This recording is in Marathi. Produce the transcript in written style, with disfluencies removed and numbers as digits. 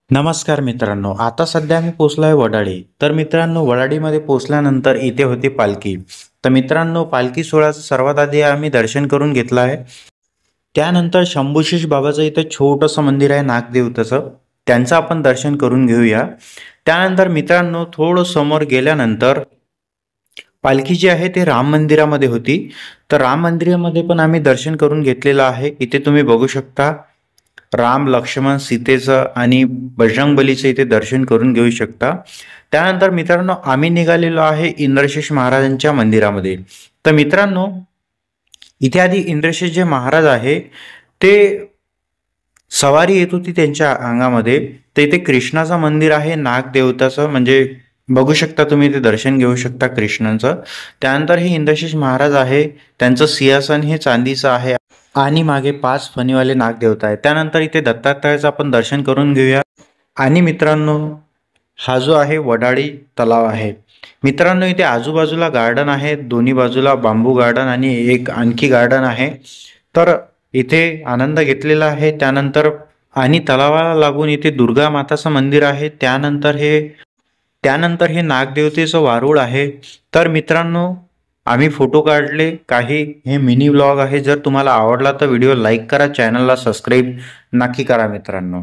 नमस्कार मित्रांनो, आता सध्या मी पोचलो आहे वडाळी. तर मित्रांनो, वडाळीमध्ये पोचल्यानंतर इथे होती पालखी. तर मित्रांनो, पालखी सोहळ्याचं सर्वात आधी आम्ही दर्शन करून घेतलं आहे. त्यानंतर शंभूशेष बाबाचं इथं छोटंसं मंदिर आहे नागदेवताचं, त्यांचं आपण दर्शन करून घेऊया. त्यानंतर मित्रांनो, थोडं समोर गेल्यानंतर पालखी जी आहे ते राम मंदिरामध्ये होती. तर राम मंदिरामध्ये पण आम्ही दर्शन करून घेतलेलं आहे. इथे तुम्ही बघू शकता राम, लक्ष्मण, सीतेचं आणि बजरंगबलीचं इथे दर्शन करून घेऊ शकता. त्यानंतर मित्रांनो, आम्ही निघालेलो आहे इंद्रशेष महाराजांच्या मंदिरामध्ये. तर मित्रांनो, इथे आधी इंद्रशेष जे महाराज आहे ते सवारी येत होती त्यांच्या अंगामध्ये. तर इथे कृष्णाचं मंदिर आहे नागदेवताचं, म्हणजे बघू शकता तुम्ही, इथे दर्शन घेऊ शकता कृष्णाचं. त्यानंतर हे इंद्रशेष महाराज आहे, त्यांचं सिंहासन हे चांदीचं आहे आणि मागे 5 फणीवाले नागदेवता आहे. त्यानंतर इथे दत्तात्रयाचं आपण दर्शन करून घेऊया. आणि मित्रांनो, हा जो आहे वडाळी तलाव आहे. मित्रांनो, इथे आजूबाजूला गार्डन आहे, दोन्ही बाजूला बांबू गार्डन आणि एक आणखी गार्डन आहे. तर इथे आनंद घेतलेला आहे. त्यानंतर आणि तलावाला लागून इथे दुर्गा माताचं मंदिर आहे. त्यानंतर हे नागदेवतेचं वारूळ आहे. तर मित्रांनो, आम्ही फोटो काढले काही. हे मिनी व्लॉग आहे. जर तुम्हाला आवडला तर व्हिडिओ लाईक करा, चॅनलला सबस्क्राईब नक्की करा मित्रांनो.